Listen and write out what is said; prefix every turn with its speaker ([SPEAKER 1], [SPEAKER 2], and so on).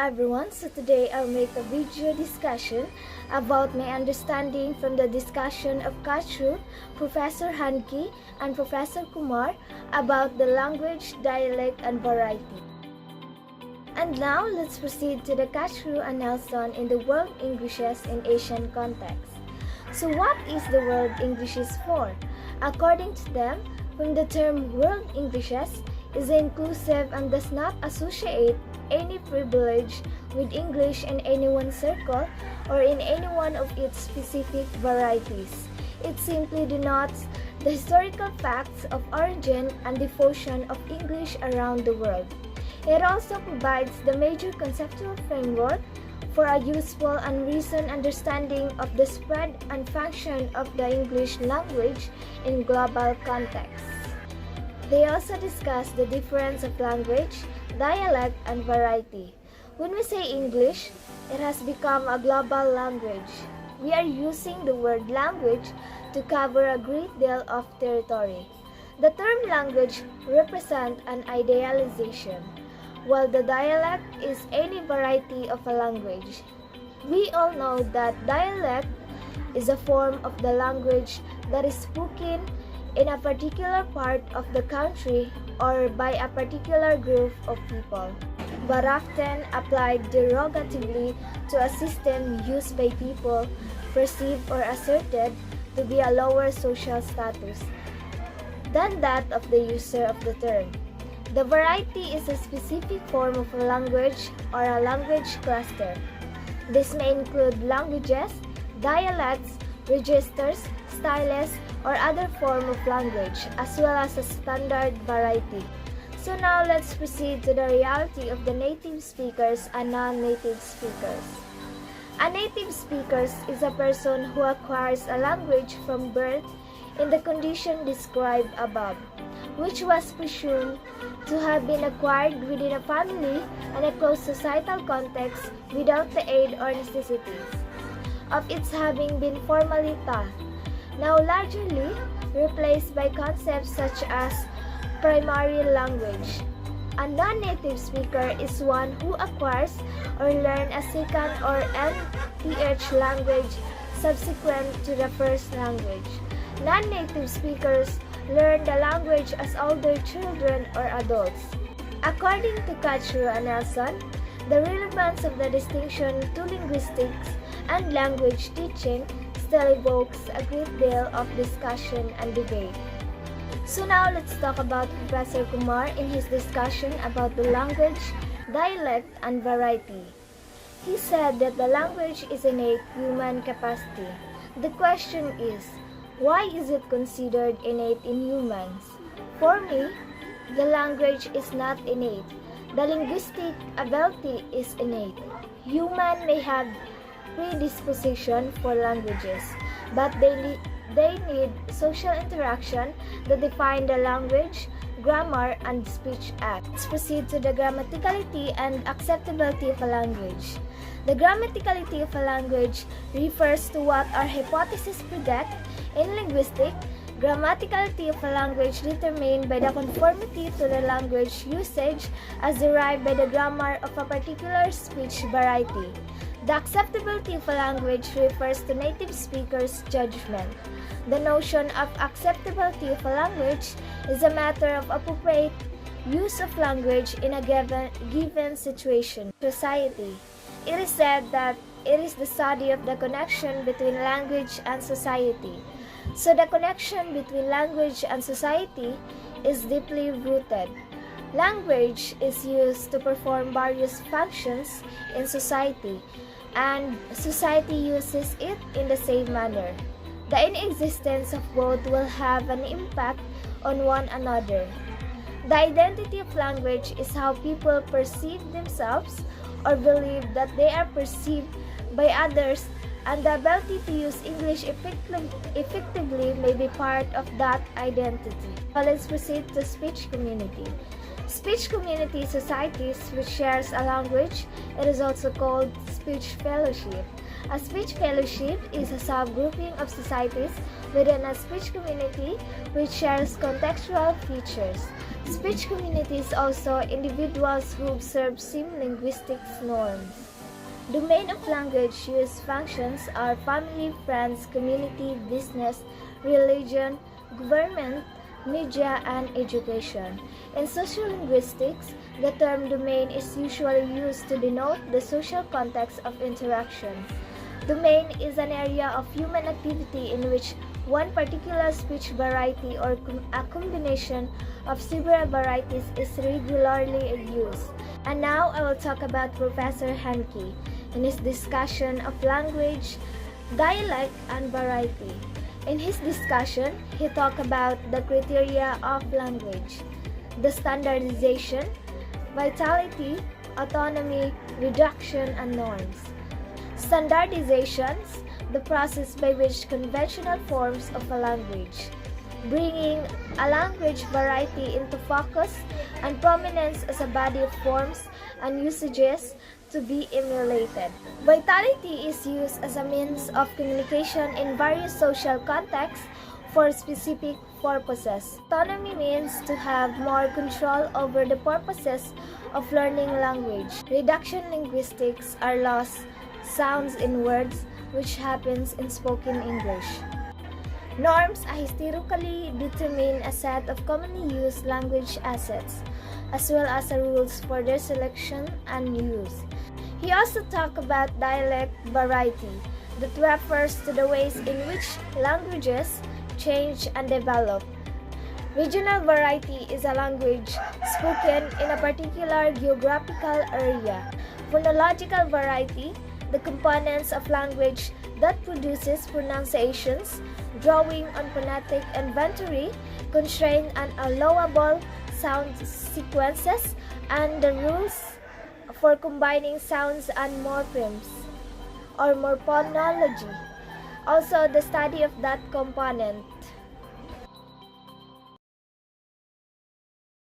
[SPEAKER 1] everyone, so today I'll make a video discussion about my understanding from the discussion of Kachru, Professor Hanki, and Professor Kumar about the language, dialect, and variety. And now let's proceed to the Kachru and Nelson in the World Englishes in Asian context. So what is the World Englishes for? According to them, from the term World Englishes is inclusive and does not associate any privilege with English in any one circle or in any one of its specific varieties. It simply denotes the historical facts of origin and diffusion of English around the world. It also provides the major conceptual framework for a useful and reasoned understanding of the spread and function of the English language in global context. They also discuss the difference of language, dialect, and variety. When we say English, it has become a global language. We are using the word language to cover a great deal of territory. The term language represents an idealization, while the dialect is any variety of a language. We all know that dialect is a form of the language that is spoken in a particular part of the country or by a particular group of people, but often applied derogatively to a system used by people perceived or asserted to be a lower social status than that of the user of the term. The variety is a specific form of a language or a language cluster. This may include languages, dialects, registers, styles, or other form of language, as well as a standard variety. So now let's proceed to the reality of the native speakers and non-native speakers. A native speaker is a person who acquires a language from birth in the condition described above, which was presumed to have been acquired within a family and a close societal context without the aid or necessities of its having been formally taught, now largely replaced by concepts such as primary language. A non-native speaker is one who acquires or learns a second or nth language subsequent to the first language. Non-native speakers learn the language as older children or adults. According to Kachru and Nelson, the relevance of the distinction to linguistics and language teaching still evokes a great deal of discussion and debate. So now let's talk about Professor Kumar in his discussion about the language, dialect, and variety. He said that the language is innate human capacity. The question is, why is it considered innate in humans? For me, the language is not innate. The linguistic ability is innate. Human may have predisposition for languages, but they need social interaction that define the language, grammar, and speech act. Let's proceed to the grammaticality and acceptability of a language. The grammaticality of a language refers to what our hypotheses predict. In linguistics, grammaticality of a language determined by the conformity to the language usage as derived by the grammar of a particular speech variety. The acceptability of a language refers to native speakers' judgment. The notion of acceptability of a language is a matter of appropriate use of language in a given situation. Society. It is said that it is the study of the connection between language and society. So the connection between language and society is deeply rooted. Language is used to perform various functions in society, and society uses it in the same manner. The inexistence of both will have an impact on one another. The identity of language is how people perceive themselves or believe that they are perceived by others, and the ability to use English effectively may be part of that identity. Now let's proceed to speech community. Speech community societies which shares a language, it is also called speech fellowship. A speech fellowship is a subgrouping of societies within a speech community which shares contextual features. Speech community is also individuals who observe same linguistic norms. Domain of language use functions are family, friends, community, business, religion, government, media, and education. In sociolinguistics, the term domain is usually used to denote the social context of interaction. Domain is an area of human activity in which one particular speech variety or a combination of several varieties is regularly used. And now I will talk about Professor Hankey in his discussion of language, dialect, and variety. In his discussion, he talked about the criteria of language, the standardization, vitality, autonomy, reduction, and norms. Standardizations, the process by which conventional forms of a language, bringing a language variety into focus and prominence as a body of forms and usages to be emulated. Vitality is used as a means of communication in various social contexts for specific purposes. Autonomy means to have more control over the purposes of learning language. Reduction linguistics are lost sounds in words, which happens in spoken English. Norms are historically determine a set of commonly used language assets, as well as the rules for their selection and use. He also talked about dialect variety, that refers to the ways in which languages change and develop. Regional variety is a language spoken in a particular geographical area. Phonological variety, the components of language that produces pronunciations, drawing on phonetic inventory, constraint and allowable sound sequences, and the rules for combining sounds and morphemes, or morphonology. Also, the study of that component.